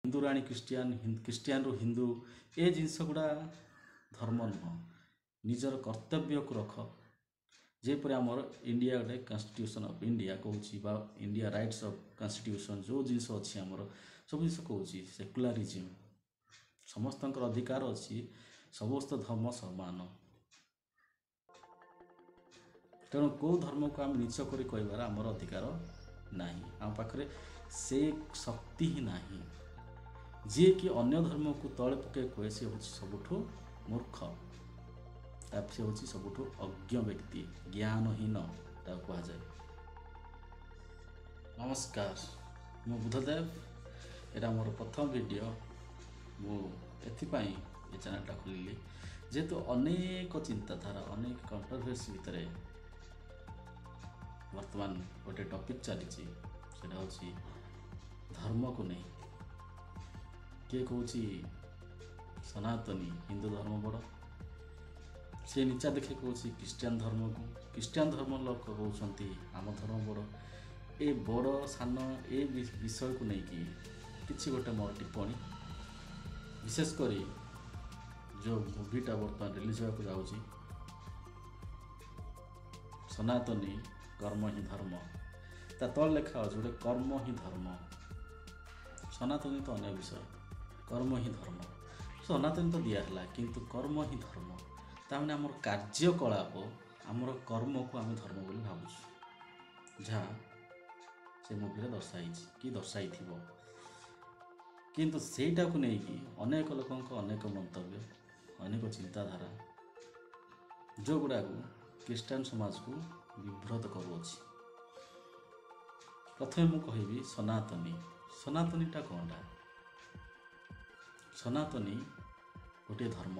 हिंदू राणी Christian रु हिंदू ए जिनस गुड़ा धर्म नुह निजर कर्तव्य को रख जेपरि आमर इंडिया गोटे कन्स्टिट्यूशन ऑफ इंडिया कहूँ इंडिया राइट्स ऑफ कन्स्टिट्यूशन जो जिनस अच्छी आमर सब जिन कहूँ सेक्युलरिज्म समस्त अधिकार अच्छी समस्त धर्म समान तेणु कौ धर्म को आम नीच कर कहबार आमर अधिकार नहीं आम पाखे से शक्ति ही नहीं जी कि अन्य धर्म को तले पके कहे सी हूँ सबुठ मूर्ख से हूँ सबुठ अज्ञ व्यक्ति ज्ञानहीन कहुए। नमस्कार मु बुद्धदेव एटा मोर प्रथम वीडियो मुझे ये चैनलटा खोलिली जेहेतु अनेक चिंताधारा अनेक कंट्रोवर्सी भितर वर्तमान गोटे टॉपिक चली हूँ धर्म को नहीं किए कहूँ सनातनी हिंदू धर्म बड़ सी नीचा देखे कहूँ क्रिस्टियान धर्म को क्रिस्टियान धर्म लोक कहते आम धर्म बड़ ए बड़ सान ए विषय को लेकिन किसी गोटे मोर टिप्पणी विशेषकर जो मूवीटा बर्तमान रिलीज होगा जाऊँगी सनातनी कर्म ही धर्म ता तल लेखा अच्छे गोटे कर्म ही धर्म सनातनी तो अन्य विषय कर्म ही धर्म सनातनी तो दिहला किंतु कर्म ही धर्म ताने आमर कार्यकलाप आमर कर्म को आम धर्म बोली भावुँ जहाँ से मूवी दर्शाई कि दर्शाई किंतु सेटा को लेकिन अनेक लोक अनेक मंतव्य अनेक चिंताधारा जो गुड़ा क्रिस्टियान समाज को विभ्रत करुँच प्रथम मु कहि सनातनी सनातनीटा कौनटा सनातनी गोटे धर्म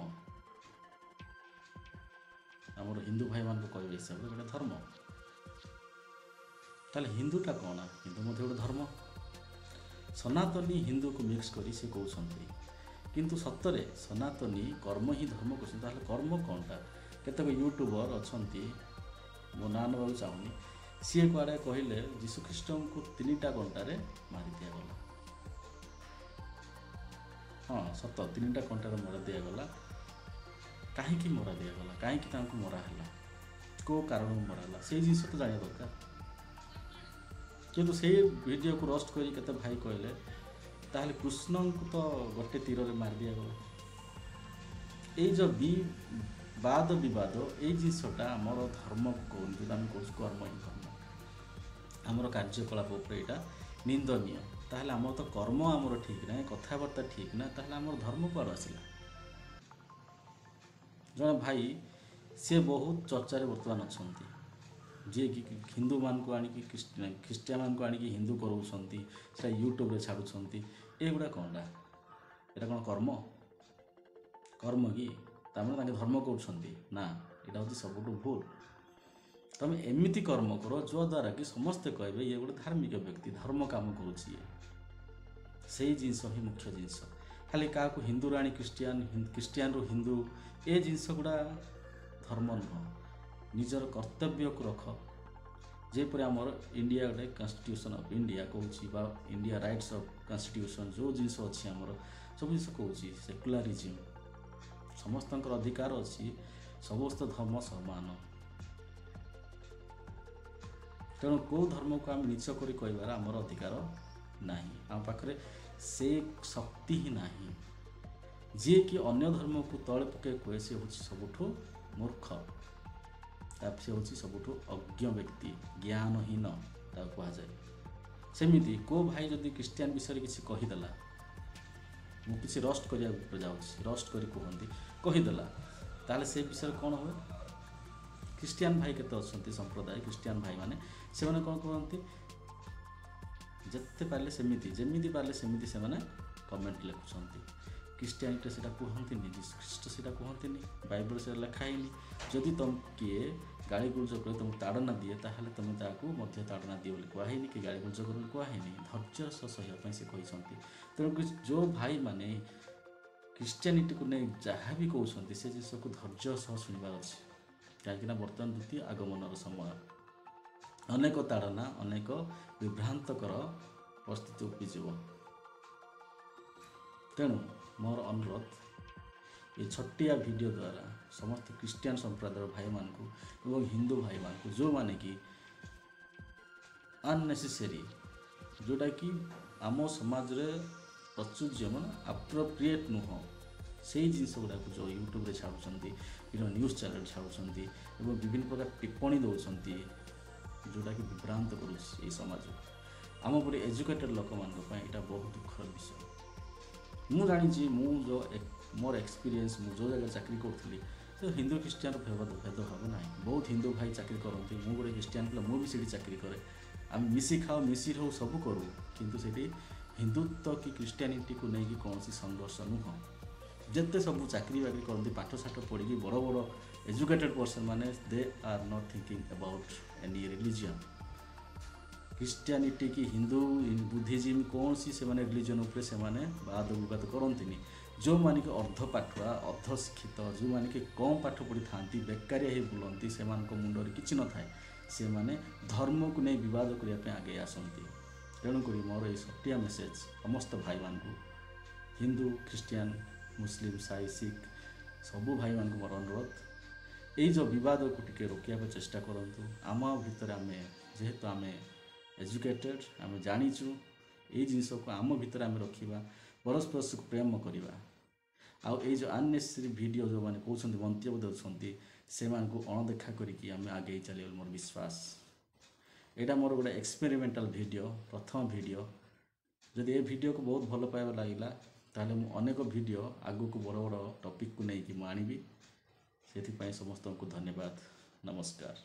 आमर हिंदू भाई मान कह हिसाब से गोटे धर्म ताले हिंदूटा कौन हिंदू मध्य गोटे धर्म सनातनी हिंदू को मिक्स करी से कहते किंतु सतरे सनातनी कर्म ही धर्म कहते कर्म कौनटा केतक यूट्यूबर अच्छा मो ना नवा चाहूनी सी कुआड़े कहले जीशुख्रीष्ट को 3टा कंटारे मारी दिगला हाँ सत 3टा कंटारे मरा दिगला कहीं मरा दिगला कहीं मराहला कौ कारण मराला से जिन तो जाना दरकार किंतु से वीडियो को रोस्ट करी केते भाई कहले ताहले कृष्ण को तो गोटे तीर में मार दिगला ये जो वाद विवाद ये जिनसटा आमर धर्म को आम कह कर्म ही धर्म आमर कार्यकलाप यहाँ निंदनीय ताहले आमर तो कर्म आमर ठीक ना कथबार्ता ठीक ना ताहले आमर धर्म कुआड़ आसला जड़े भाई सी बहुत चर्चा बर्तमान अच्छा जी कि हिंदू मान को आनिकी क्रिस्टियान मान को आनिकी हिंदू कराऊँच यूट्यूब रे छाड़ुंट एगुड़ा कौनटा यहाँ कौन कर्म कर्म कि तमें धर्म कर ना यहाँ हूँ सबुठ भूल तुम एमती कर्म कर जो द्वारा कि समस्ते कहे ये गोटे धार्मिक व्यक्ति धर्म काम करुँचे से जिनस ही मुख्य जिनस खाली क्या हिंदू राणी क्रिस्टियान रु हिंदू ए जिनस गुड़ा धर्म नुह निजर कर्तव्य को रख जेपरि आमर इंडिया गोटे कन्स्टिट्यूशन ऑफ इंडिया कहूँ इंडिया राइट्स ऑफ कन्स्टिट्यूशन जो जिनस अच्छी आमर सब जिन कहूँ सेक्युलरिज्म समस्त अधिकार अच्छी समस्त धर्म समान तेणु कौ धर्म को आम नीच कर कहबार आमर अधिकार नहीं आम पाखे से शक्ति ही नहीं जी कि अन्य धर्म को तले पके कहे सी हूँ सबुठ मूर्ख से हूँ सबुठ अज्ञ व्यक्ति ज्ञानहीन कहुए सेमिति को भाई जदि क्रिस्टियान विषय किसी कहीदेला मुझे रोस्ट करा जाऊँगी रोस्ट कर कहते कहीदेला ताले से विषय कौन हुए क्रिस्टियान भाई केते अच्छा संप्रदाय क्रिस्टियान भाई माने से माने कौन कहते जिते पारे सेमिति जमीती पारे सेमिति से कमेंट लिखुंट क्रिस्टियानिटी से कहते जीशुख्रीष्ट से कहते बाइबल से लिखाई जदि तुम किए गाड़ी गुलज कर तुमको ताड़ना दिए ताहले तुम ताकू ताड़ना दिए कहनी कि गाड़ी गुलज कर कहनी धैर्य सहिया से कहते तेणुक जो भाई माने क्रिस्टियानिटी को नहीं जहाँ भी कहते से जिस को धैर्य सह शुणवार अच्छे कहीं बर्तमान द्वितीय आगमन समय अनेक ताड़ना अनेक विभ्रांतकर परिस्थिति उपीज ତେଣୁ ମୋର ଅନୁରୋଧ ଏ ଛୋଟିଆ ଭିଡ଼ିଓ ଦ୍ୱାରା ସମସ୍ତ ଖ୍ରୀଷ୍ଟିଆନ ସମ୍ପ୍ରଦାୟର ଭାଇମାନଙ୍କୁ ଏବଂ ହିନ୍ଦୁ ଭାଇମାନଙ୍କୁ ଯେଉଁମାନେ କି ଅନନେସେସରୀ ଯେଉଁଟାକି ଆମ ସମାଜରେ ପ୍ରଚୁର୍ଯ୍ୟ ମାନେ ଆପ୍ରୋପ୍ରିଏଟ୍ ନୁହଁ ସେଇ ଜିନିଷ ଗୁଡ଼ାକୁ ଯେଉଁ ୟୁଟ୍ୟୁବରେ ଛାଡ଼ୁଛନ୍ତି, ବିଭିନ୍ନ ନ୍ୟୁଜ୍ ଚ୍ୟାନେଲ୍ ଛାଡ଼ୁଛନ୍ତି ଏବଂ ବିଭିନ୍ନ ପ୍ରକାର ଟିପ୍ପଣୀ ଦେଉଛନ୍ତି ଯେଉଁଟାକି ବିଭ୍ରାନ୍ତ କରୁଛି ଏଇ ସମାଜକୁ। ଆମ ପରି ଏଜୁକେଟେଡ଼ ଲୋକମାନଙ୍କ ପାଇଁ ଏଇଟା ବହୁତ ଦୁଃଖର ବିଷୟ। ମୁଁ ଜାଣିଛି, ମୁଁ ମୋର ଏକ୍ସପିରିଏନ୍ସ, ମୁଁ ଯେଉଁ ଜାଗାରେ ଚାକିରି କରୁଥିଲି ତ ହିନ୍ଦୁ ଖ୍ରୀଷ୍ଟିଆନ ଭେଦଭାବ ନାହିଁ। ବହୁତ ହିନ୍ଦୁ ଭାଇ ଚାକିରି କରନ୍ତି, ମୁଁ ଗୋଟେ ଖ୍ରୀଷ୍ଟିଆନ ପିଲା, ମୁଁ ବି ସେଠି ଚାକିରି କରେ। ଆମେ ମିଶି ଖାଉ, ମିଶି ରହୁ, ସବୁ କରୁ, କିନ୍ତୁ ସେଠି ହିନ୍ଦୁତ୍ୱ କି ଖ୍ରୀଷ୍ଟିଆନିଟିକୁ ନେଇକି କୌଣସି ସଂଘର୍ଷ ନୁହଁ। ଯେତେ ସବୁ ଚାକିରି ବାକିରି କରନ୍ତି, ପାଠଶାଠ ପଢ଼ିକି ବଡ଼ ବଡ଼ ଏଜୁକେଟେଡ଼ ପର୍ସନ୍ ମାନେ, they are not thinking about any religion. Christianity କି ହିନ୍ଦୁ ବୁଦ୍ଧିଜିମ୍ କୌଣସି ସେମାନେ ରିଲିଜନ୍ ଉପରେ ସେମାନେ ବାଦ ବିବାଦ କରନ୍ତିନି। ଯେଉଁମାନେ କି ଅର୍ଦ୍ଧ ପାଠୁଆ, ଅର୍ଦ୍ଧ ଶିକ୍ଷିତ, ଯେଉଁମାନେ କି କମ୍ ପାଠ ପଢ଼ିଥାନ୍ତି, ବେକାରିଆ ହେଇ ବୁଲନ୍ତି, ସେମାନଙ୍କ ମୁଣ୍ଡରେ କିଛି ନଥାଏ, ସେମାନେ ଧର୍ମକୁ ନେଇ ବିବାଦ କରିବା ପାଇଁ ଆଗେଇ ଆସନ୍ତି। ତେଣୁକରି ମୋର ଏହି ଛୋଟିଆ ମେସେଜ୍ ସମସ୍ତ ଭାଇମାନଙ୍କୁ, ହିନ୍ଦୁ, ଖ୍ରୀଷ୍ଟିଆନ, ମୁସଲିମ, ସାଇ, ଶିଖ ସବୁ ଭାଇମାନଙ୍କୁ ମୋର ଅନୁରୋଧ, ଏଇ ଯେଉଁ ବିବାଦକୁ ଟିକେ ରୋକିବାକୁ ଚେଷ୍ଟା କରନ୍ତୁ। ଆମ ଭିତରେ ଯେହେତୁ ଆମେ ଏଜୁକେଟେଡ଼, ଆମେ ଜାଣିଛୁ, ଏଇ ଜିନିଷକୁ ଆମ ଭିତରେ ଆମେ ରଖିବା, ପରସ୍ପରକୁ ପ୍ରେମ କରିବା। ଆଉ ଏଇ ଯେଉଁ ଅନନେସେସରୀ ଭିଡ଼ିଓ ଯେଉଁମାନେ କହୁଛନ୍ତି, ମନ୍ତବ୍ୟ ଦେଉଛନ୍ତି, ସେମାନଙ୍କୁ ଅଣଦେଖା କରିକି ଆମେ ଆଗେଇ ଚାଲିବା ବୋଲି ମୋର ବିଶ୍ୱାସ। ଏଇଟା ମୋର ଗୋଟେ ଏକ୍ସପେରିମେଣ୍ଟାଲ ଭିଡ଼ିଓ, ପ୍ରଥମ ଭିଡ଼ିଓ। ଯଦି ଏ ଭିଡ଼ିଓକୁ ବହୁତ ଭଲ ପାଇବା ଲାଗିଲା ତାହେଲେ ମୁଁ ଅନେକ ଭିଡ଼ିଓ ଆଗକୁ ବଡ଼ ବଡ଼ ଟପିକକୁ ନେଇକି ମୁଁ ଆଣିବି। ସେଥିପାଇଁ ସମସ୍ତଙ୍କୁ ଧନ୍ୟବାଦ, ନମସ୍କାର।